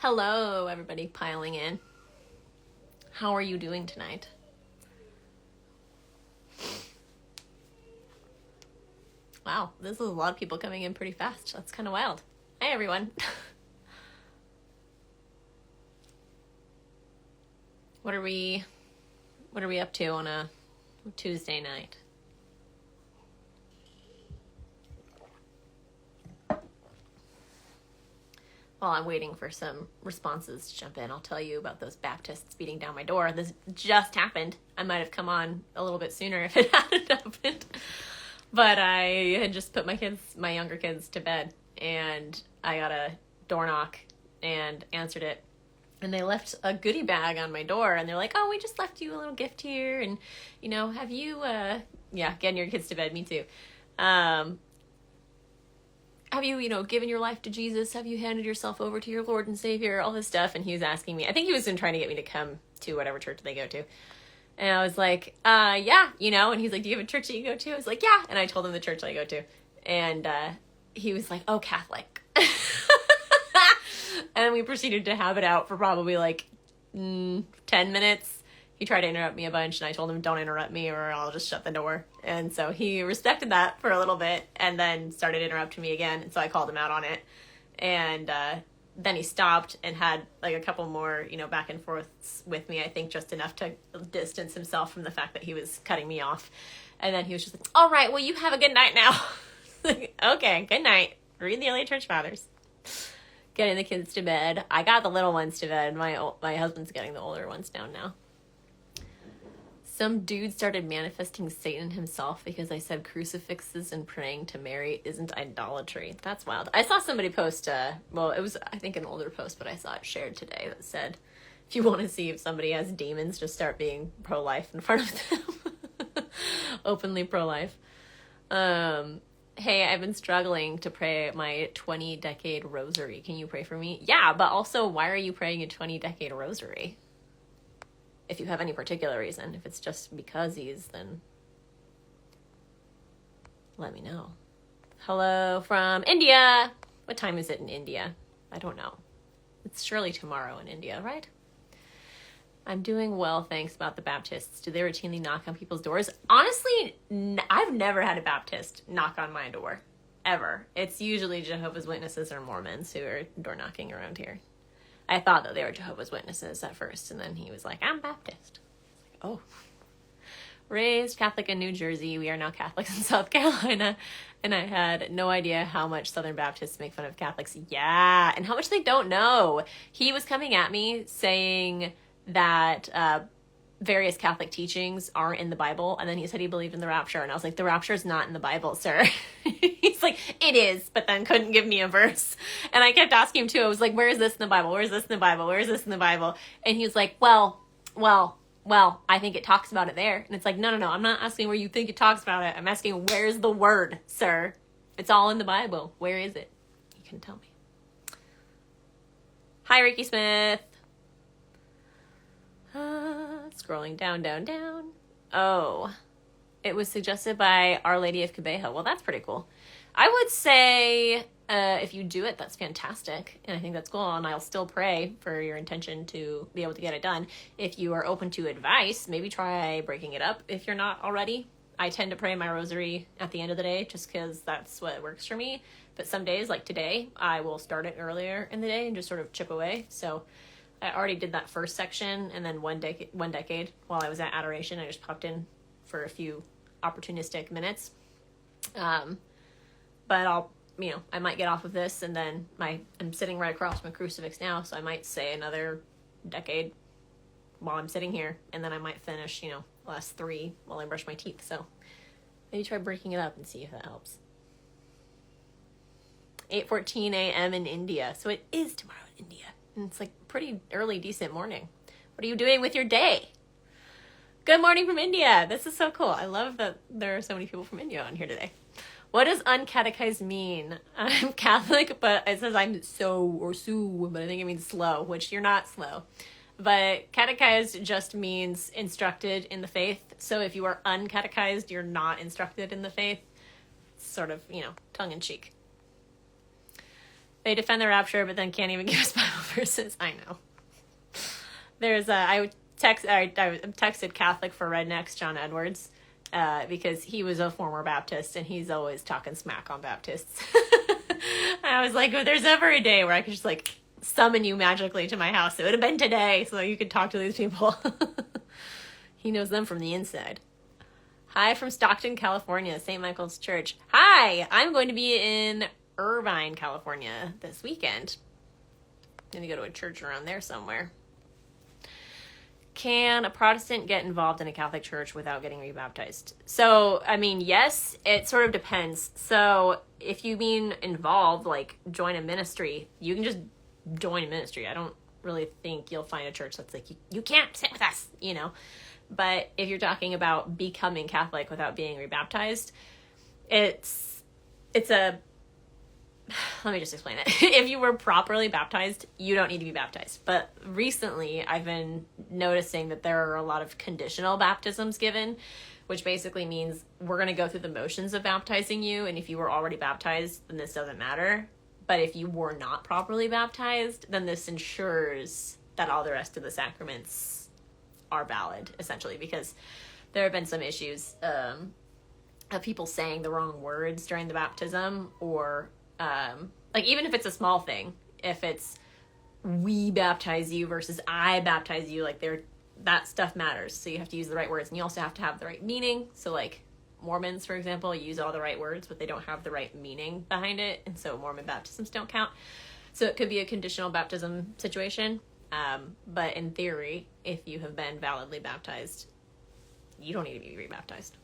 Hello, everybody piling in. How are you doing tonight? Wow, this is a lot of people coming in pretty fast. That's kind of wild. Hey, everyone. What are we up to on a Tuesday night? While I'm waiting for some responses to jump in, I'll tell you about those Baptists beating down my door. This just happened. I might have come on a little bit sooner if it hadn't happened. But I had just put my younger kids to bed, and I got a door knock and answered it. And they left a goodie bag on my door, and they're like, oh, we just left you a little gift here, and, have you, getting your kids to bed, me too. Have you, given your life to Jesus? Have you handed yourself over to your Lord and Savior? All this stuff. And he was asking me, I think he was trying to get me to come to whatever church they go to. And I was like, yeah, and he's like, do you have a church that you go to? I was like, yeah. And I told him the church I go to. And he was like, oh, Catholic. And we proceeded to have it out for probably 10 minutes. He tried to interrupt me a bunch, and I told him, don't interrupt me or I'll just shut the door. And so he respected that for a little bit and then started interrupting me again. And so I called him out on it. And then he stopped and had a couple more, back and forths with me, I think just enough to distance himself from the fact that he was cutting me off. And then he was just like, all right, well, you have a good night now. Okay, good night. Read the early church fathers. Getting the kids to bed. I got the little ones to bed. My husband's getting the older ones down now. Some dude started manifesting Satan himself because I said crucifixes and praying to Mary isn't idolatry. That's wild. I saw somebody post, it was, I think, an older post, but I saw it shared today that said, if you want to see if somebody has demons, just start being pro-life in front of them. Openly pro-life. Hey, I've been struggling to pray my 20-decade rosary. Can you pray for me? Yeah, but also, why are you praying a 20-decade rosary? If you have any particular reason. If it's just becausies, then let me know. Hello from India. What time is it in India? I don't know. It's surely tomorrow in India, right? I'm doing well, thanks. About the Baptists. Do they routinely knock on people's doors? Honestly, I've never had a Baptist knock on my door. Ever. It's usually Jehovah's Witnesses or Mormons who are door knocking around here. I thought that they were Jehovah's Witnesses at first, and then he was like, I'm Baptist. Oh. Raised Catholic in New Jersey. We are now Catholics in South Carolina. And I had no idea how much Southern Baptists make fun of Catholics. Yeah, and how much they don't know. He was coming at me saying that various Catholic teachings aren't in the Bible, and then he said he believed in the rapture, and I was like, the rapture is not in the Bible, sir. He's like, it is, but then couldn't give me a verse. And I kept asking him too. I was like, where is this in the Bible? Where is this in the Bible? Where is this in the Bible? And he was like, well, I think it talks about it there. And it's like, no, I'm not asking where you think it talks about it. I'm asking, where's the word, sir? It's all in the Bible. Where is it? You can tell me. Hi, Ricky Smith. Scrolling down. Oh, it was suggested by Our Lady of Cabeja. Well, that's pretty cool. I would say if you do it, that's fantastic. And I think that's cool. And I'll still pray for your intention to be able to get it done. If you are open to advice, maybe try breaking it up if you're not already. I tend to pray my rosary at the end of the day just because that's what works for me. But some days, like today, I will start it earlier in the day and just sort of chip away. So I already did that first section, and then one decade while I was at adoration. I just popped in for a few opportunistic minutes. But I'll, I might get off of this, and then I'm sitting right across from a crucifix now, so I might say another decade while I'm sitting here, and then I might finish, the last 3 while I brush my teeth. So maybe try breaking it up and see if that helps. 8:14 a.m. in India. So it is tomorrow in India. And it's pretty early, decent morning. What are you doing with your day? Good morning from India. This is so cool. I love that there are so many people from India on here today. What does uncatechized mean? I'm Catholic, but it says I'm so, but I think it means slow, which you're not slow. But catechized just means instructed in the faith. So if you are uncatechized, you're not instructed in the faith. It's sort of, tongue in cheek. They defend the rapture, but then can't even give us Bible verses. I know. There's I texted Catholic for Rednecks, John Edwards, because he was a former Baptist and he's always talking smack on Baptists. I was like, if there's ever a day where I could just like summon you magically to my house, it would have been today, so you could talk to these people. He knows them from the inside. Hi from Stockton, California, St. Michael's Church. Hi, I'm going to be in Irvine, California this weekend. I'm going to go to a church around there somewhere. Can a Protestant get involved in a Catholic church without getting rebaptized? So, I mean, yes, it sort of depends. So, if you mean involved, like join a ministry, you can just join a ministry. I don't really think you'll find a church that's like, you can't sit with us, you know. But if you're talking about becoming Catholic without being rebaptized, it's a... Let me just explain it. If you were properly baptized, you don't need to be baptized. But recently, I've been noticing that there are a lot of conditional baptisms given, which basically means we're going to go through the motions of baptizing you. And if you were already baptized, then this doesn't matter. But if you were not properly baptized, then this ensures that all the rest of the sacraments are valid, essentially, because there have been some issues of people saying the wrong words during the baptism, or like even if it's a small thing, if it's we baptize you versus I baptize you, like that stuff matters. So you have to use the right words, and you also have to have the right meaning. So like Mormons, for example, use all the right words, but they don't have the right meaning behind it. And so Mormon baptisms don't count. So it could be a conditional baptism situation. But in theory, if you have been validly baptized, you don't need to be rebaptized.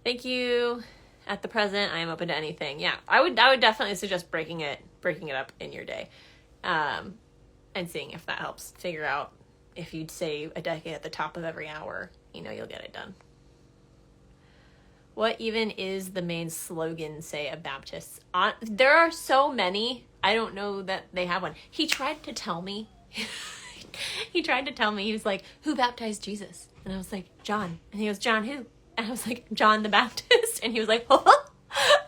Thank you. At the present, I am open to anything. Yeah, I would definitely suggest breaking it up in your day, and seeing if that helps figure out if you'd say a decade at the top of every hour, you'll get it done. What even is the main slogan, say, of Baptists? There are so many. I don't know that they have one. He tried to tell me. He was like, who baptized Jesus? And I was like, John. And he goes, John who? And I was like, John the Baptist. And he was like, huh? And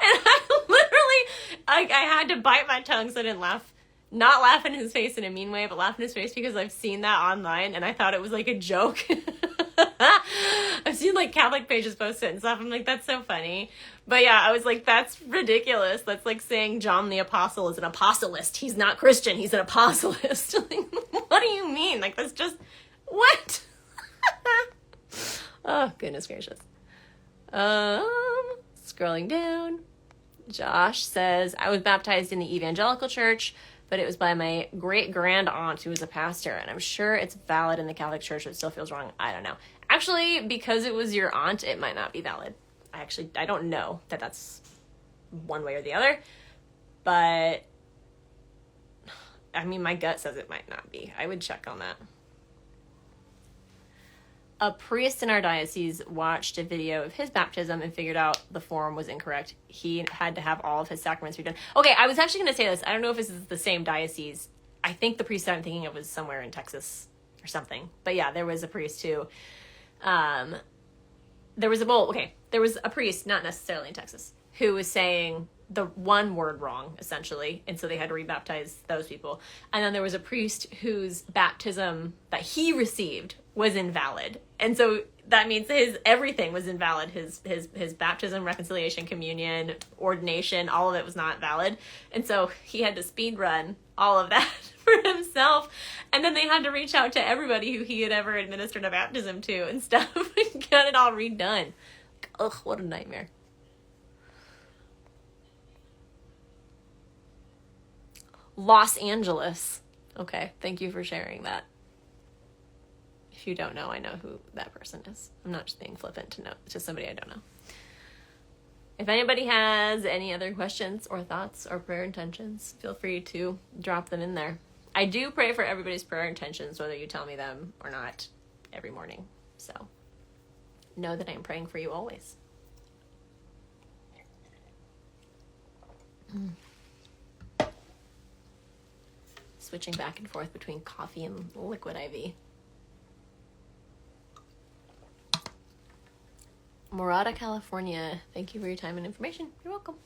I literally, I had to bite my tongue so I didn't laugh. Not laugh in his face in a mean way, but laugh in his face because I've seen that online and I thought it was like a joke. I've seen like Catholic pages post it and stuff. I'm like, that's so funny. But yeah, I was like, that's ridiculous. That's like saying John the Apostle is an apostolist. He's not Christian. He's an apostolist. Like, what do you mean? Like, that's just, what? Oh, goodness gracious. Scrolling down. Josh says, I was baptized in the evangelical church, but it was by my great-grand aunt who was a pastor, and I'm sure it's valid in the Catholic church, but it still feels wrong. I don't know. Actually, because it was your aunt, it might not be valid. I don't know that that's one way or the other, but I mean, my gut says it might not be. I would check on that. A priest in our diocese watched a video of his baptism and figured out the form was incorrect. He had to have all of his sacraments redone. Okay, I was actually going to say this. I don't know if this is the same diocese. I think the priest I'm thinking of was somewhere in Texas or something. But yeah, there was a priest who, there was a priest, not necessarily in Texas, who was saying the one word wrong, essentially. And so they had to rebaptize those people. And then there was a priest whose baptism that he received was invalid. And so that means his everything was invalid. His baptism, reconciliation, communion, ordination, all of it was not valid. And so he had to speed run all of that for himself. And then they had to reach out to everybody who he had ever administered a baptism to and stuff and get it all redone. Ugh, what a nightmare. Los Angeles. Okay, thank you for sharing that. If you don't know, I know who that person is. I'm not just being flippant to know. It's just somebody I don't know. If anybody has any other questions or thoughts or prayer intentions, feel free to drop them in there. I do pray for everybody's prayer intentions, whether you tell me them or not, every morning. So know that I'm praying for you always. Switching back and forth between coffee and liquid IV. Morada, California. Thank you for your time and information. You're welcome.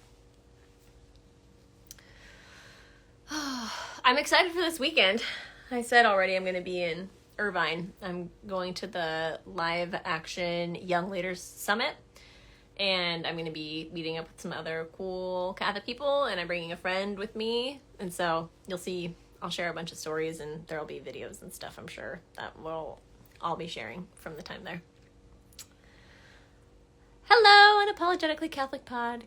I'm excited for this weekend. I said already I'm going to be in Irvine. I'm going to the Live Action Young Leaders Summit, and I'm going to be meeting up with some other cool Catholic people, and I'm bringing a friend with me, and so you'll see, I'll share a bunch of stories, and there'll be videos and stuff, I'm sure, that we'll all be sharing from the time there. Hello, Unapologetically Catholic Pod.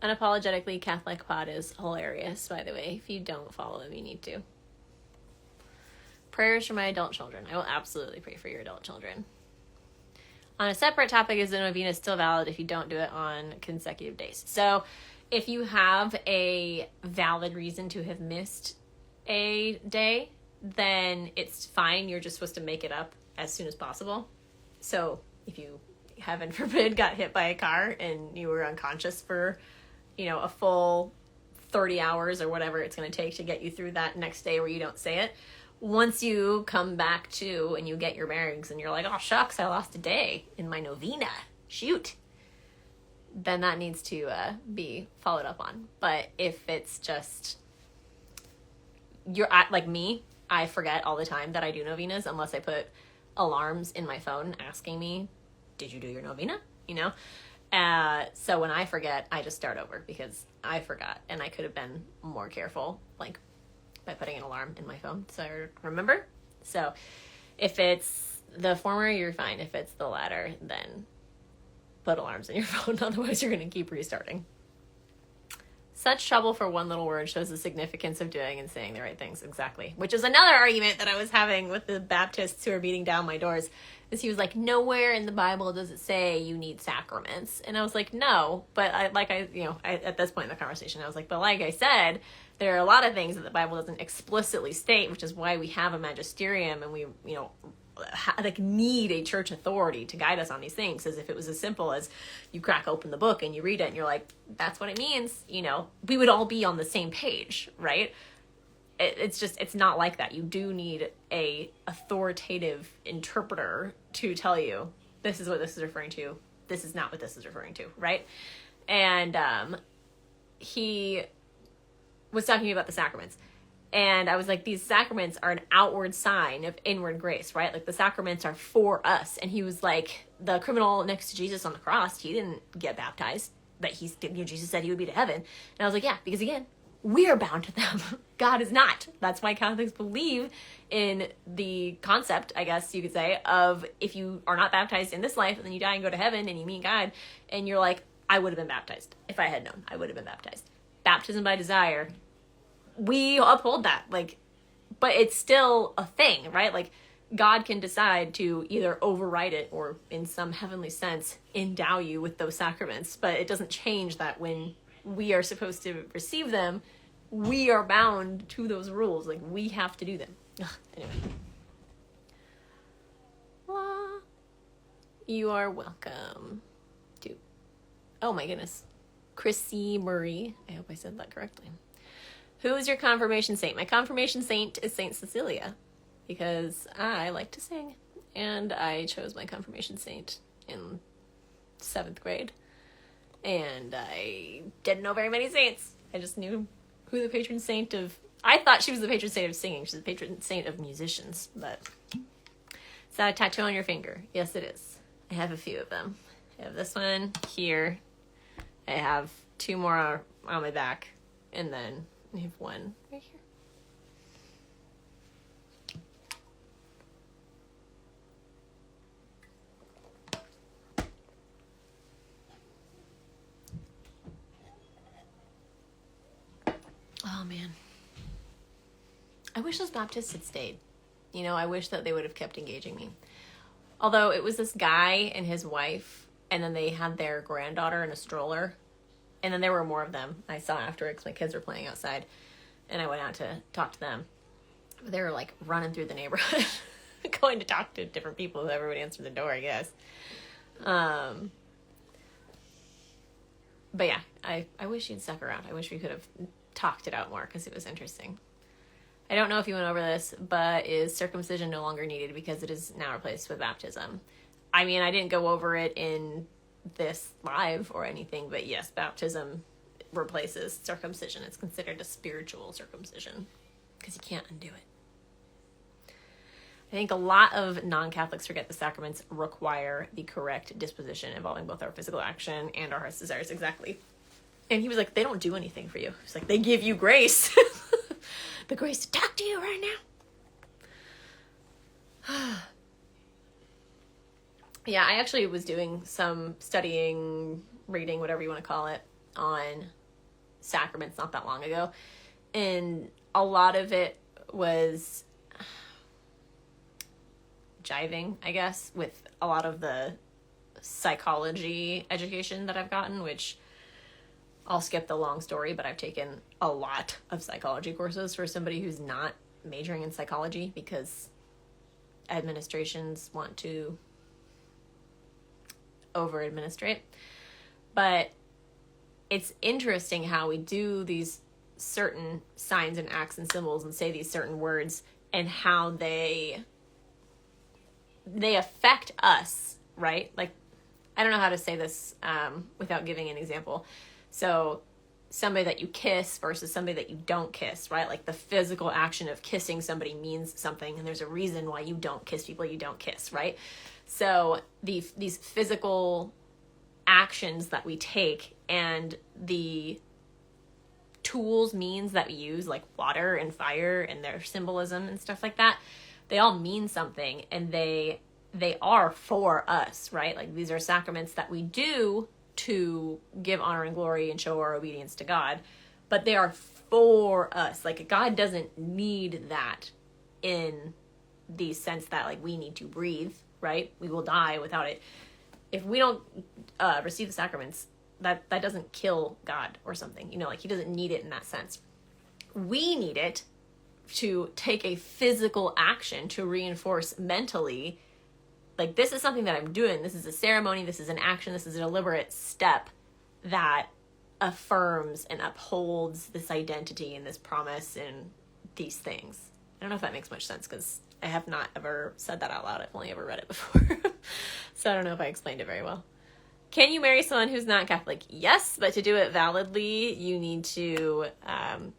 Unapologetically Catholic Pod is hilarious, by the way. If you don't follow him, you need to. Prayers for my adult children. I will absolutely pray for your adult children. On a separate topic, is the novena still valid if you don't do it on consecutive days? So if you have a valid reason to have missed a day, then it's fine. You're just supposed to make it up as soon as possible. So if you, heaven forbid, got hit by a car and you were unconscious for, a full 30 hours or whatever it's going to take to get you through that next day where you don't say it, once you come back to and you get your bearings and you're like, oh shucks, I lost a day in my novena, shoot, then that needs to be followed up on. But if it's just, you're like me, I forget all the time that I do novenas unless I put alarms in my phone asking me, did you do your novena? So when I forget, I just start over because I forgot, and I could have been more careful, like by putting an alarm in my phone so I remember. So if it's the former, you're fine. If it's the latter, then put alarms in your phone. Otherwise, you're going to keep restarting. Such trouble for one little word shows the significance of doing and saying the right things. Exactly. Which is another argument that I was having with the Baptists who are beating down my doors. Is he was like, nowhere in the Bible does it say you need sacraments. And I was like, no. But at this point in the conversation, I was like, but like I said, there are a lot of things that the Bible doesn't explicitly state, which is why we have a magisterium and we, need a church authority to guide us on these things. As if it was as simple as you crack open the book and you read it and you're like, that's what it means. We would all be on the same page, right? It's not like that. You do need a authoritative interpreter to tell you this is what this is referring to. This is not what this is referring to, right? And he was talking about the sacraments. And I was like, these sacraments are an outward sign of inward grace, right? Like the sacraments are for us. And he was like, the criminal next to Jesus on the cross, he didn't get baptized, but Jesus said he would be to heaven. And I was like, yeah, because again, we are bound to them. God is not. That's why Catholics believe in the concept, I guess you could say, of if you are not baptized in this life and then you die and go to heaven and you meet God and you're like, I would have been baptized. If I had known, I would have been baptized. Baptism by desire. We uphold that, but it's still a thing, right? Like, God can decide to either override it or, in some heavenly sense, endow you with those sacraments. But it doesn't change that when we are supposed to receive them, we are bound to those rules. Like, we have to do them. Anyway. You are welcome. Oh my goodness. Chrissy Murray. I hope I said that correctly. Who is your confirmation saint? My confirmation saint is Saint Cecilia because I like to sing, and I chose my confirmation saint in 7th grade, and I didn't know very many saints. I just knew who the patron saint of... I thought she was the patron saint of singing. She's the patron saint of musicians, but... Is that a tattoo on your finger? Yes, it is. I have a few of them. I have this one here. I have 2 more on my back, and then I have one right here. Oh, man. I wish those Baptists had stayed. I wish that they would have kept engaging me. Although it was this guy and his wife, and then they had their granddaughter in a stroller. And then there were more of them I saw after because my kids were playing outside. And I went out to talk to them. They were running through the neighborhood, going to talk to different people. Whoever would answer the door, I guess. But yeah, I wish you'd stuck around. I wish we could have talked it out more because it was interesting. I don't know if you went over this, but is circumcision no longer needed because it is now replaced with baptism? I mean, I didn't go over it in this live or anything, but yes, baptism replaces circumcision. It's considered a spiritual circumcision. because you can't undo it. I think a lot of non-Catholics forget the sacraments require the correct disposition involving both our physical action and our heart's desires. Exactly. And he was like, they don't do anything for you. He's like, they give you grace. The grace to talk to you right now. Yeah, I actually was doing some studying, reading, whatever you want to call it, on sacraments not that long ago. And a lot of it was jiving, I guess, with a lot of the psychology education that I've gotten, which I'll skip the long story, but I've taken a lot of psychology courses for somebody who's not majoring in psychology because administrations want to over-administrate. But it's interesting how we do these certain signs and acts and symbols and say these certain words and how they affect us, right? Like, I don't know how to say this without giving an example. So somebody that you kiss versus somebody that you don't kiss, right? Like the physical action of kissing somebody means something, and there's a reason why you don't kiss people you don't kiss, right? So these physical actions that we take and the tools, means that we use, like water and fire and their symbolism and stuff like that, they all mean something, and they are for us, right? Like these are sacraments that we do to give honor and glory and show our obedience to God, but they are for us. Like God doesn't need that in the sense that like we need to breathe, right? We will die without it. If we don't receive the sacraments, that doesn't kill God or something, you know, like he doesn't need it in that sense. We need it to take a physical action to reinforce mentally, like this is something that I'm doing. This is a ceremony. This is an action. This is a deliberate step that affirms and upholds this identity and this promise and these things. I don't know if that makes much sense because I have not ever said that out loud. I've only ever read it before. So I don't know if I explained it very well. Can you marry someone who's not Catholic? Yes, but to do it validly, you need to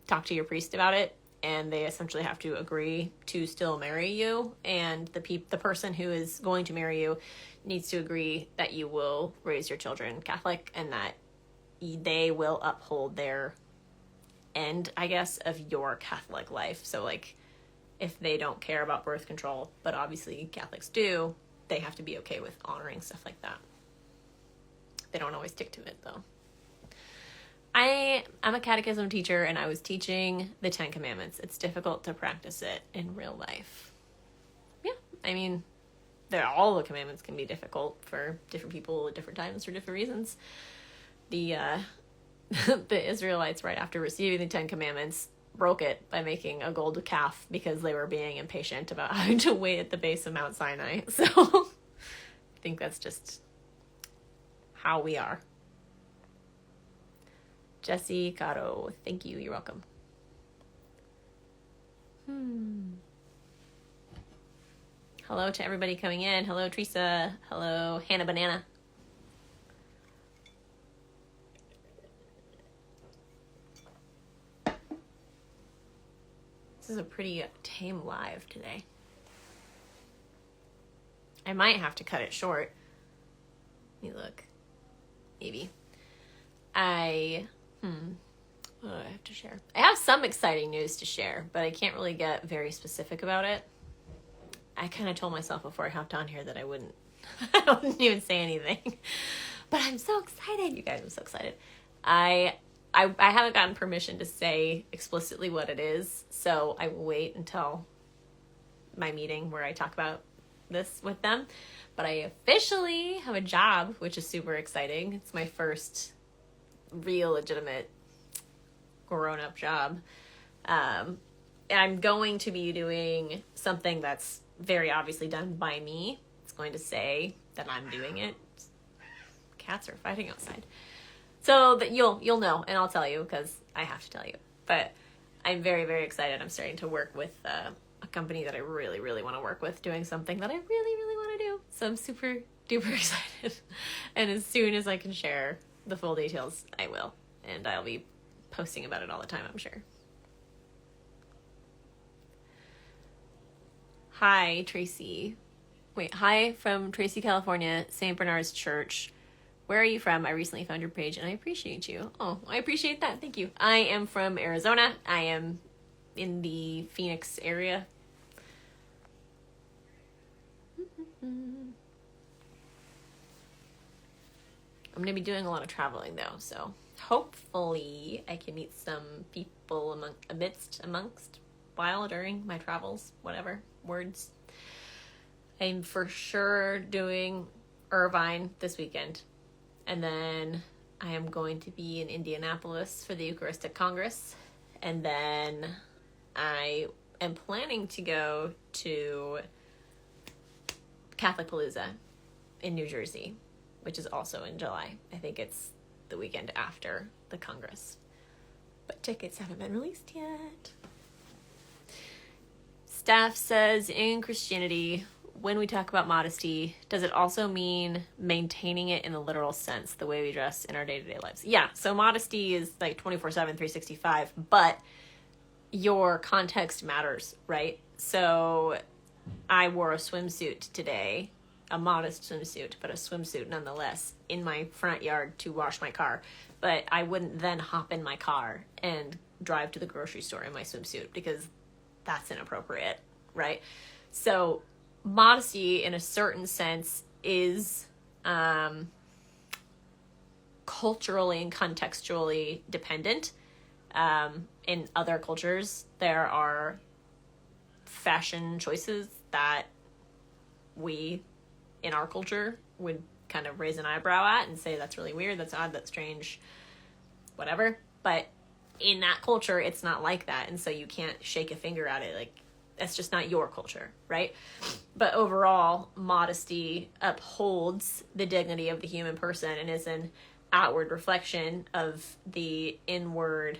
talk to your priest about it, and they essentially have to agree to still marry you, and the person who is going to marry you needs to agree that you will raise your children Catholic and that they will uphold their end, I guess, of your Catholic life. So, like, if they don't care about birth control, but obviously Catholics do, they have to be okay with honoring stuff like that. They don't always stick to it, though. I'm a catechism teacher, and I was teaching the 10 Commandments. It's difficult to practice it in real life. Yeah, I mean, all the commandments can be difficult for different people at different times for different reasons. The Israelites, right after receiving the 10 Commandments, broke it by making a gold calf because they were being impatient about having to wait at the base of Mount Sinai. So I think that's just how we are. Jesse Caro, thank you. You're welcome. Hello to everybody coming in. Hello, Teresa. Hello, Hannah Banana. This is a pretty tame live today. I might have to cut it short. Let me look. Maybe. What do I have to share? I have some exciting news to share, but I can't really get very specific about it. I kind of told myself before I hopped on here that I wouldn't even say anything. But I'm so excited. You guys, I'm so excited. I haven't gotten permission to say explicitly what it is, so I will wait until my meeting where I talk about this with them. But I officially have a job, which is super exciting. It's my first real legitimate grown-up job. And I'm going to be doing something that's very obviously done by me. It's going to say that I'm doing it. Cats are fighting outside. So that you'll know, and I'll tell you because I have to tell you. But I'm very, very excited. I'm starting to work with a company that I really, really want to work with, doing something that I really, really want to do. So I'm super duper excited. And as soon as I can share the full details, I will. And I'll be posting about it all the time, I'm sure. Hi, Tracy. Wait, hi from Tracy, California, St. Bernard's Church. Where are you from? I recently found your page and I appreciate you. Oh, I appreciate that. Thank you. I am from Arizona. I am in the Phoenix area. I'm going to be doing a lot of traveling though, so hopefully I can meet some people amongst while during my travels, whatever words. I'm for sure doing Irvine this weekend. And then I am going to be in Indianapolis for the Eucharistic Congress. And then I am planning to go to Catholic Palooza in New Jersey, which is also in July. I think it's the weekend after the Congress. But tickets haven't been released yet. Staff says, in Christianity, when we talk about modesty, does it also mean maintaining it in the literal sense, the way we dress in our day-to-day lives? Yeah, so modesty is like 24/7, 365, but your context matters, right? So I wore a swimsuit today, a modest swimsuit, but a swimsuit nonetheless, in my front yard to wash my car. But I wouldn't then hop in my car and drive to the grocery store in my swimsuit because that's inappropriate, right? So modesty, in a certain sense, is culturally and contextually dependent. In other cultures, there are fashion choices that we, in our culture, would kind of raise an eyebrow at and say, that's really weird, that's odd, that's strange, whatever. But in that culture, it's not like that. And so you can't shake a finger at it. Like, that's just not your culture, right? But overall, modesty upholds the dignity of the human person and is an outward reflection of the inward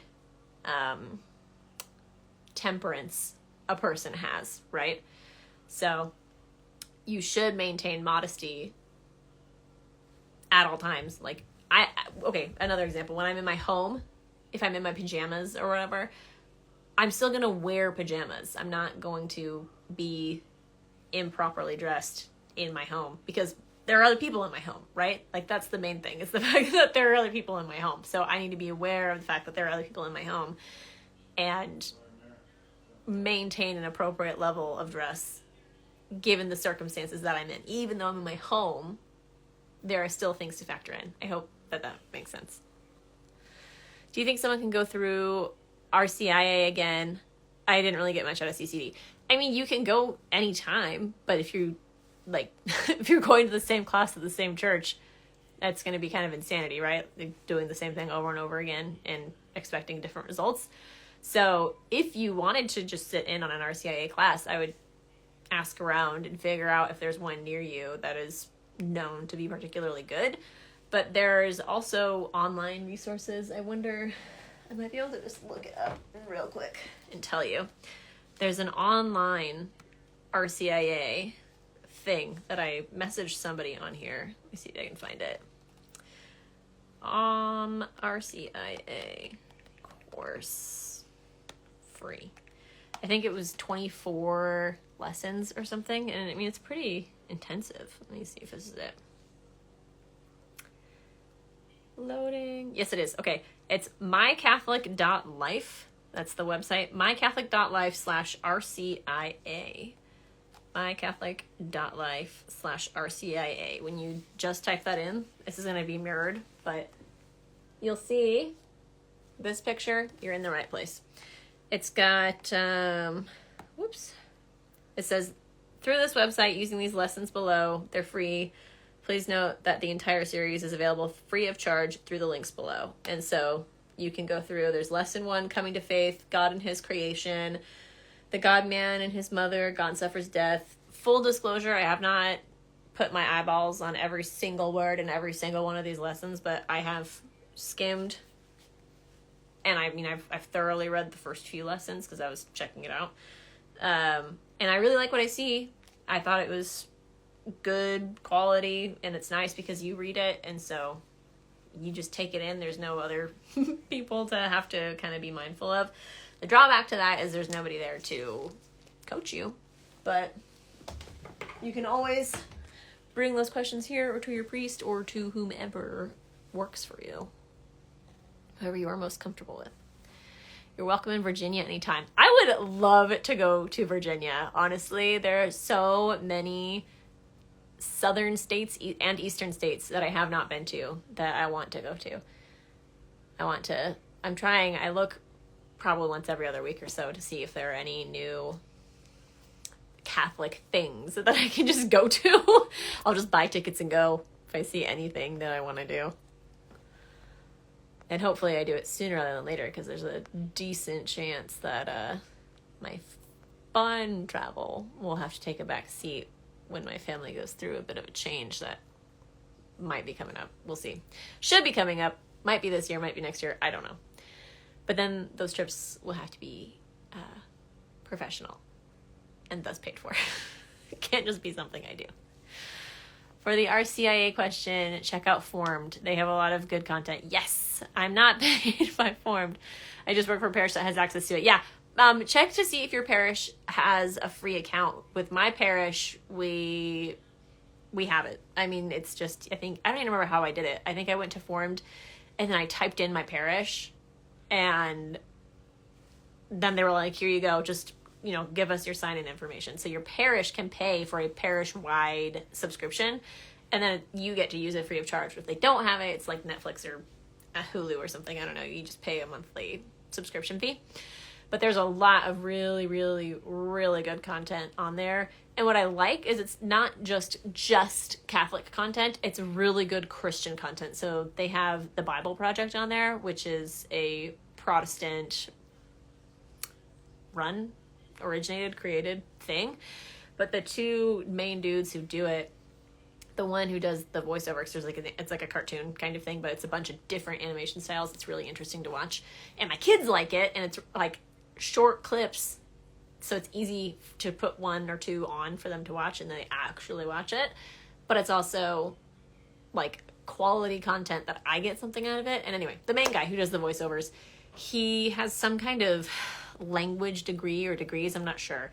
temperance a person has, right? So you should maintain modesty at all times. Like, okay, another example. When I'm in my home, if I'm in my pajamas or whatever, I'm still going to wear pajamas. I'm not going to be improperly dressed in my home because there are other people in my home, right? Like, that's the main thing, is the fact that there are other people in my home. So I need to be aware of the fact that there are other people in my home and maintain an appropriate level of dress given the circumstances that I'm in. Even though I'm in my home, there are still things to factor in. I hope that makes sense. Do you think someone can go through RCIA again? I didn't really get much out of CCD. I mean, you can go anytime, but if you if you're going to the same class at the same church, that's going to be kind of insanity, right? Like, doing the same thing over and over again and expecting different results. So if you wanted to just sit in on an RCIA class, I would ask around and figure out if there's one near you that is known to be particularly good. But there's also online resources. I wonder, I might be able to just look it up real quick and tell you. There's an online RCIA thing that I messaged somebody on here. Let me see if I can find it. RCIA course free. I think it was 24 lessons or something. And I mean, it's pretty intensive. Let me see if this is it. Loading. Yes, it is. Okay. It's mycatholic.life. That's the website. mycatholic.life/RCIA. mycatholic.life/RCIA. When you just type that in, this is going to be mirrored, but you'll see this picture. You're in the right place. It's got, it says, through this website, using these lessons below, they're free. Please note that the entire series is available free of charge through the links below. And so you can go through, there's lesson 1, coming to faith, God and his creation, the God-man and his mother, God suffers death. Full disclosure, I have not put my eyeballs on every single word in every single one of these lessons, but I have skimmed. And I mean, I've thoroughly read the first few lessons because I was checking it out. And I really like what I see. I thought it was good quality, and it's nice because you read it, and so you just take it in. There's no other people to have to kind of be mindful of. The drawback to that is there's nobody there to coach you, But you can always bring those questions here or to your priest or to whomever works for you. Whoever you are most comfortable with. You're welcome in Virginia anytime. I would love to go to Virginia, honestly. There are so many southern states and eastern states that I have not been to that I want to go to. I'm trying, I look probably once every other week or so to see if there are any new Catholic things that I can just go to. I'll just buy tickets and go if I see anything that I want to do. And hopefully I do it sooner rather than later, because there's a decent chance that my fun travel will have to take a back seat when my family goes through a bit of a change that might be coming up. We'll see. Should be coming up. Might be this year, might be next year. I don't know. But then those trips will have to be professional and thus paid for. It can't just be something I do. For the RCIA question, check out Formed. They have a lot of good content. Yes, I'm not paid by Formed. I just work for a parish that has access to it. Yeah, check to see if your parish has a free account. With my parish, we have it. I mean, it's just, I don't even remember how I did it. I think I went to Formed and then I typed in my parish, and then they were like, here you go, just, give us your sign-in information. So your parish can pay for a parish-wide subscription, and then you get to use it free of charge. If they don't have it, it's like Netflix or a Hulu or something. I don't know. You just pay a monthly subscription fee. But there's a lot of really, really, really good content on there. And what I like is it's not just Catholic content. It's really good Christian content. So they have the Bible Project on there, which is a Protestant created thing. But the two main dudes who do it, the one who does the voiceover, because it's like a cartoon kind of thing, but it's a bunch of different animation styles. It's really interesting to watch. And my kids like it, and it's like short clips, so it's easy to put one or two on for them to watch, and they actually watch it. But it's also like quality content that I get something out of it. And anyway, the main guy who does the voiceovers, he has some kind of language degree or degrees, I'm not sure,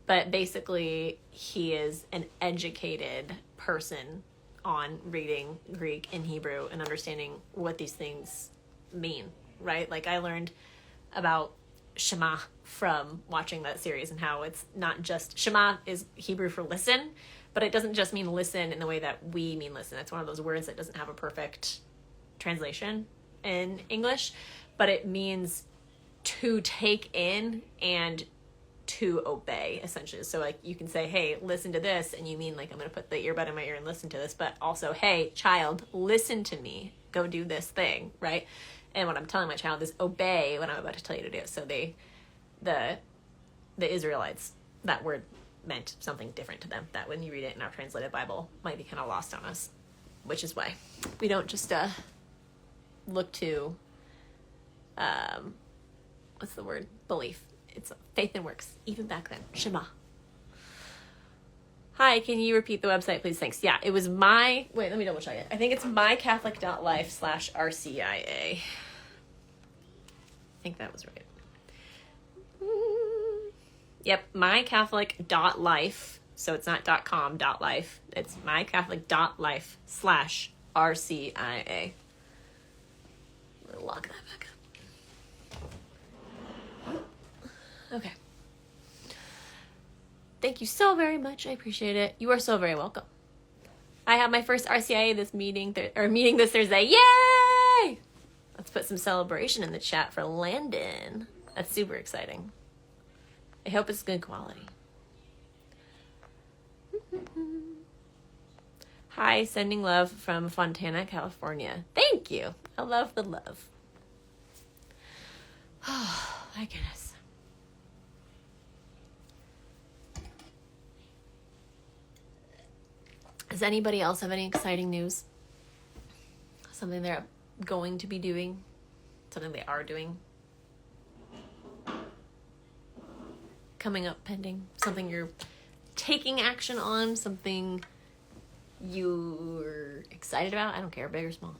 but basically he is an educated person on reading Greek and Hebrew and understanding what these things mean, right? Like, I learned about Shema from watching that series, and how it's not just, Shema is Hebrew for listen, but it doesn't just mean listen in the way that we mean listen. It's one of those words that doesn't have a perfect translation in English, but it means to take in and to obey, essentially. So like, you can say, hey, listen to this, and you mean like, I'm going to put the earbud in my ear and listen to this, but also, hey, child, listen to me, go do this thing, right? And what I'm telling my child is obey what I'm about to tell you to do. So the Israelites, that word meant something different to them, that when you read it in our translated Bible might be kind of lost on us, which is why we don't just look to what's the word? Belief. It's faith and works, even back then. Shema. Hi, can you repeat the website, please? Thanks. Yeah, it was wait, let me double check it. I think it's mycatholic.life/RCIA. I think that was right. Yep, mycatholic.life. So it's not .com, .life. It's mycatholic.life/RCIA. I'm gonna lock that back up. Okay. Thank you so very much. I appreciate it. You are so very welcome. I have my first RCIA meeting this Thursday. Yay! Let's put some celebration in the chat for Landon. That's super exciting. I hope it's good quality. Hi, sending love from Fontana, California. Thank you. I love the love. Oh, my goodness. Does anybody else have any exciting news? Something they're going to be doing? Something they are doing? Coming up, pending? Something you're taking action on? Something you're excited about? I don't care, big or small.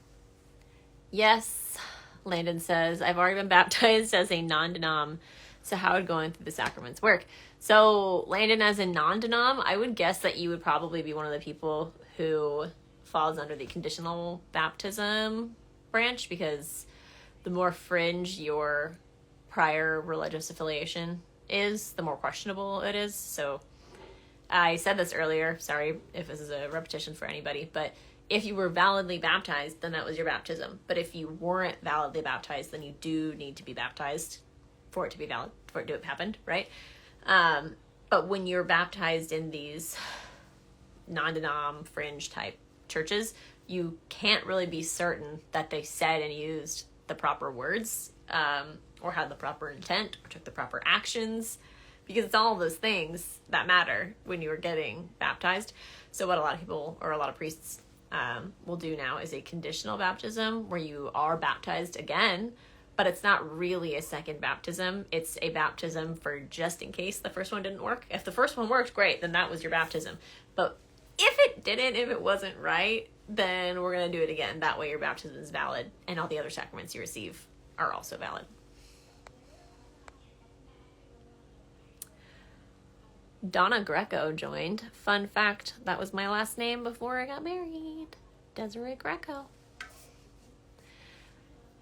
Yes, Landon says, I've already been baptized as a non-denom So how would going through the sacraments work? So Landon, as a non-denom, I would guess that you would probably be one of the people who falls under the conditional baptism branch, because the more fringe your prior religious affiliation is, the more questionable it is. So I said this earlier, sorry if this is a repetition for anybody, but if you were validly baptized, then that was your baptism. But if you weren't validly baptized, then you do need to be baptized for it to be valid, for it to have happened, right? But when you're baptized in these non-denom fringe type churches, you can't really be certain that they said and used the proper words, or had the proper intent, or took the proper actions, because it's all those things that matter when you are getting baptized. So what a lot of people, or a lot of priests, will do now is a conditional baptism, where you are baptized again, but it's not really a second baptism. It's a baptism for just in case the first one didn't work. If the first one worked, great, then that was your baptism. But if it didn't, if it wasn't right, then we're going to do it again. That way your baptism is valid, and all the other sacraments you receive are also valid. Donna Greco joined. Fun fact, that was my last name before I got married. Desiree Greco.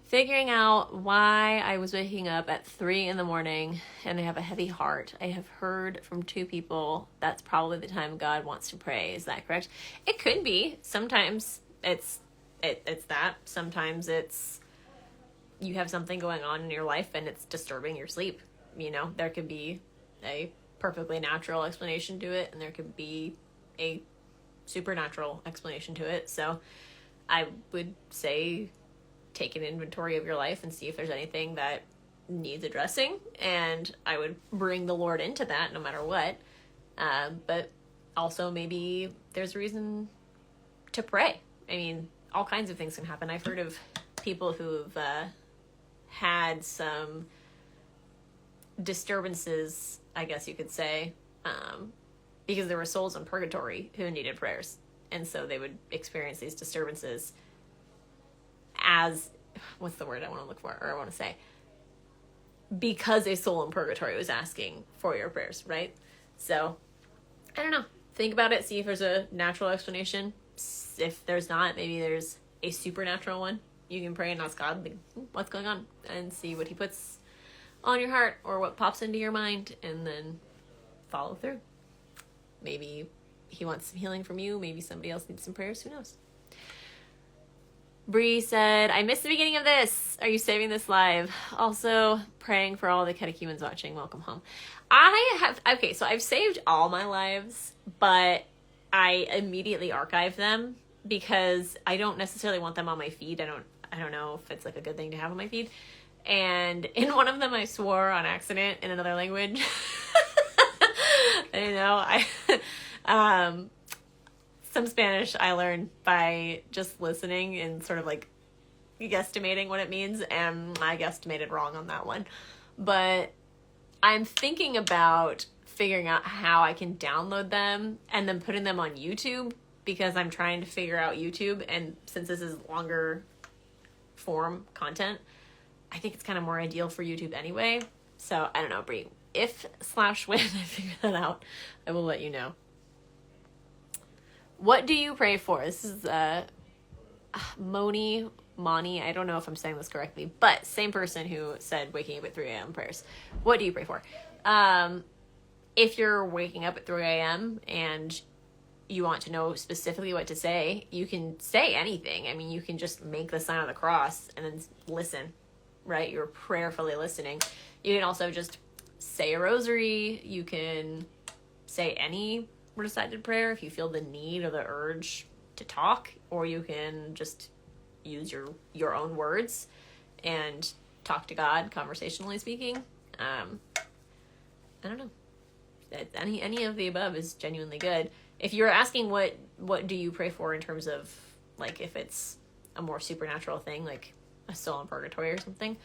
Figuring out why I was waking up at 3 a.m. and I have a heavy heart. I have heard from 2 people that's probably the time God wants to pray. Is that correct? It could be. Sometimes it's that. Sometimes it's you have something going on in your life and it's disturbing your sleep. You know, there could be a perfectly natural explanation to it, and there could be a supernatural explanation to it. So I would say take an inventory of your life and see if there's anything that needs addressing, and I would bring the Lord into that no matter what. But also maybe there's a reason to pray. I mean, all kinds of things can happen. I've heard of people who've had some disturbances, I guess you could say, because there were souls in purgatory who needed prayers. And so they would experience these disturbances as, what's the word I want to look for, or I want to say, because a soul in purgatory was asking for your prayers, right? So, I don't know. Think about it, see if there's a natural explanation. If there's not, maybe there's a supernatural one. You can pray and ask God, like, what's going on? And see what he puts on your heart, or what pops into your mind, and then follow through. Maybe he wants some healing from you. Maybe somebody else needs some prayers. Who knows? Bree said, I missed the beginning of this. Are you saving this live? Also, praying for all the catechumens watching. Welcome home. So I've saved all my lives, but I immediately archive them because I don't necessarily want them on my feed. I don't know if it's like a good thing to have on my feed. And in one of them, I swore on accident in another language. Some Spanish I learned by just listening and sort of like guesstimating what it means, and I guesstimated wrong on that one. But I'm thinking about figuring out how I can download them and then putting them on YouTube, because I'm trying to figure out YouTube, and since this is longer form content, I think it's kind of more ideal for YouTube anyway. So I don't know, Brie. If/when I figure that out, I will let you know. What do you pray for? This is Moni, I don't know if I'm saying this correctly, but same person who said waking up at 3 a.m. prayers. What do you pray for? If you're waking up at 3 a.m. and you want to know specifically what to say, you can say anything. I mean, you can just make the sign of the cross and then listen, right? You're prayerfully listening. You can also just say a rosary. You can say any recited prayer if you feel the need or the urge to talk, or you can just use your own words and talk to God, conversationally speaking. I don't know. Any of the above is genuinely good. If you're asking what do you pray for in terms of, like, if it's a more supernatural thing, like a soul in purgatory or something,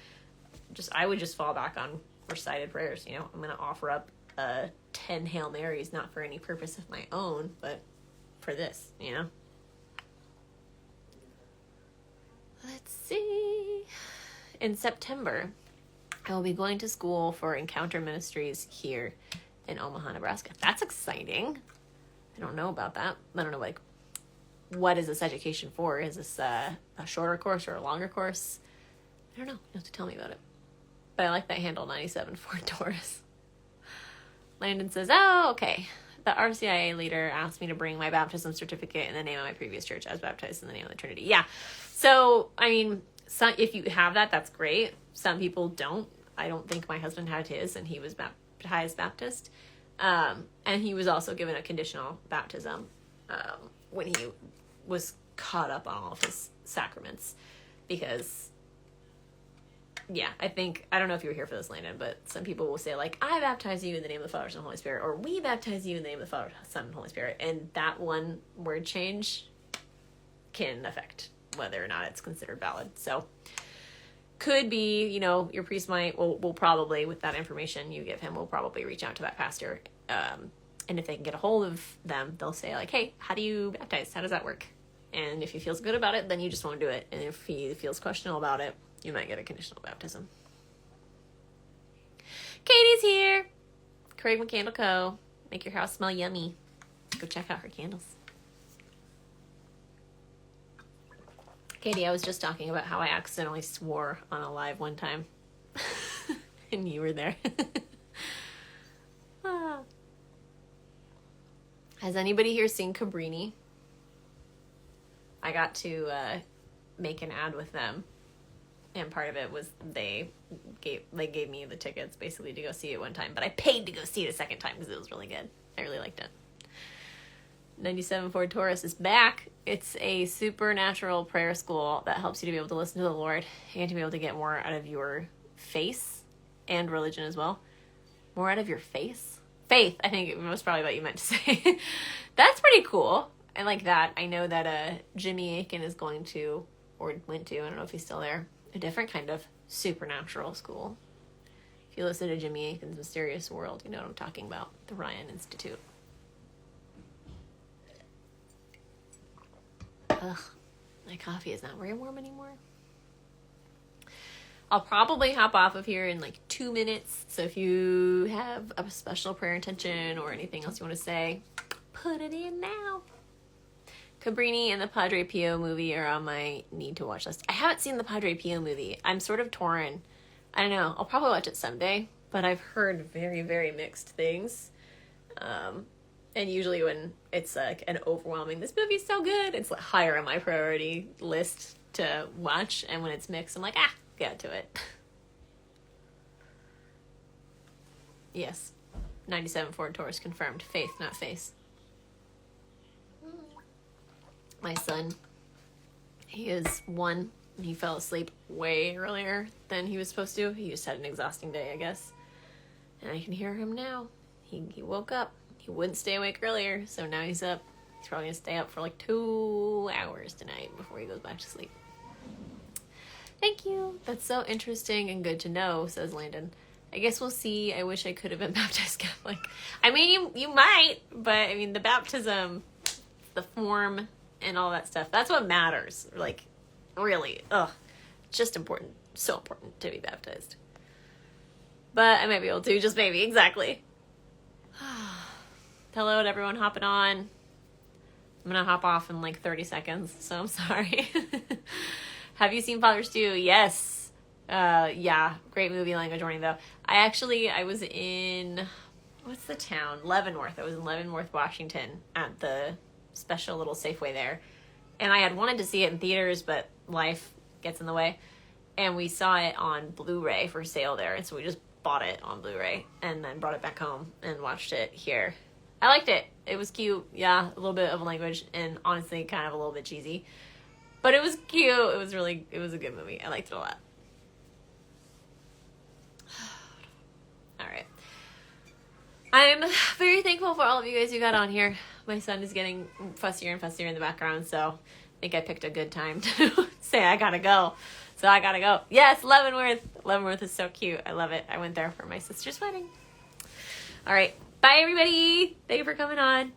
I would just fall back on recited prayers. You know, I'm going to offer up 10 Hail Marys, not for any purpose of my own, but for this, you know? Let's see. In September, I will be going to school for Encounter Ministries here in Omaha, Nebraska. That's exciting. I don't know about that. I don't know, like, what is this education for? Is this a shorter course or a longer course? I don't know. You have to tell me about it. But I like that handle, 97 Ford Taurus. Landon says, oh, okay. The RCIA leader asked me to bring my baptism certificate in the name of my previous church. I was baptized in the name of the Trinity. Yeah. So, I mean, if you have that, that's great. Some people don't. I don't think my husband had his, and he was baptized Baptist. And he was also given a conditional baptism when he was caught up on all of his sacraments. Because, yeah, I don't know if you were here for this, Landon, but some people will say, like, I baptize you in the name of the Father, Son, and Holy Spirit, or we baptize you in the name of the Father, Son, and Holy Spirit. And that one word change can affect whether or not it's considered valid. So, could be, your priest will probably, with that information you give him, will probably reach out to that pastor. And if they can get a hold of them, they'll say, like, hey, how do you baptize? How does that work? And if he feels good about it, then you just won't do it. And if he feels questionable about it, you might get a conditional baptism. Katie's here. Kerygma Candle Co. Make your house smell yummy. Go check out her candles. Katie, I was just talking about how I accidentally swore on a live one time. And you were there. Has anybody here seen Cabrini? I got to make an ad with them. And part of it was they gave me the tickets basically to go see it one time. But I paid to go see it a second time because it was really good. I really liked it. 97 Ford Taurus is back. It's a supernatural prayer school that helps you to be able to listen to the Lord and to be able to get more out of your faith and religion as well. More out of your faith? Faith, I think was probably what you meant to say. That's pretty cool. I like that. I know that Jimmy Akin is going to, or went to, I don't know if he's still there, a different kind of supernatural school. If you listen to Jimmy Akin's Mysterious World, you know what I'm talking about. The Ryan Institute. Ugh, my coffee is not very warm anymore. I'll probably hop off of here in like 2 minutes. So if you have a special prayer intention or anything else you want to say, put it in now. Cabrini and the Padre Pio movie are on my need to watch list. I haven't seen the Padre Pio movie. I'm sort of torn. I don't know. I'll probably watch it someday, but I've heard very, very mixed things. And usually when it's like an overwhelming, this movie's so good, it's like higher on my priority list to watch. And when it's mixed, I'm like, get to it. Yes. 97 Ford Taurus confirmed. Faith, not face. My son, he is 1, and he fell asleep way earlier than he was supposed to. He just had an exhausting day, I guess. And I can hear him now. He woke up. He wouldn't stay awake earlier, so now he's up. He's probably going to stay up for like 2 hours tonight before he goes back to sleep. Thank you. That's so interesting and good to know, says Landon. I guess we'll see. I wish I could have been baptized Catholic. I mean, you might, but I mean, the baptism, the form, and all that stuff, that's what matters. Like, really. Just important. So important to be baptized. But I might be able to, just maybe, exactly. Hello to everyone hopping on. I'm gonna hop off in like 30 seconds, so I'm sorry. Have you seen Father Stu? Yes. Yeah, great movie, Language Warning, though. I was in, what's the town? Leavenworth. I was in Leavenworth, Washington, at the special little Safeway there. And I had wanted to see it in theaters, but life gets in the way. And we saw it on Blu-ray for sale there, and so we just bought it on Blu-ray and then brought it back home and watched it here. I liked it. It was cute. Yeah, a little bit of language and honestly kind of a little bit cheesy. But it was cute. It was a good movie. I liked it a lot. All right. I'm very thankful for all of you guys who got on here. My son is getting fussier and fussier in the background, so I think I picked a good time to say I gotta go. So I gotta go. Yes, Leavenworth. Leavenworth is so cute. I love it. I went there for my sister's wedding. All right. Bye, everybody. Thank you for coming on.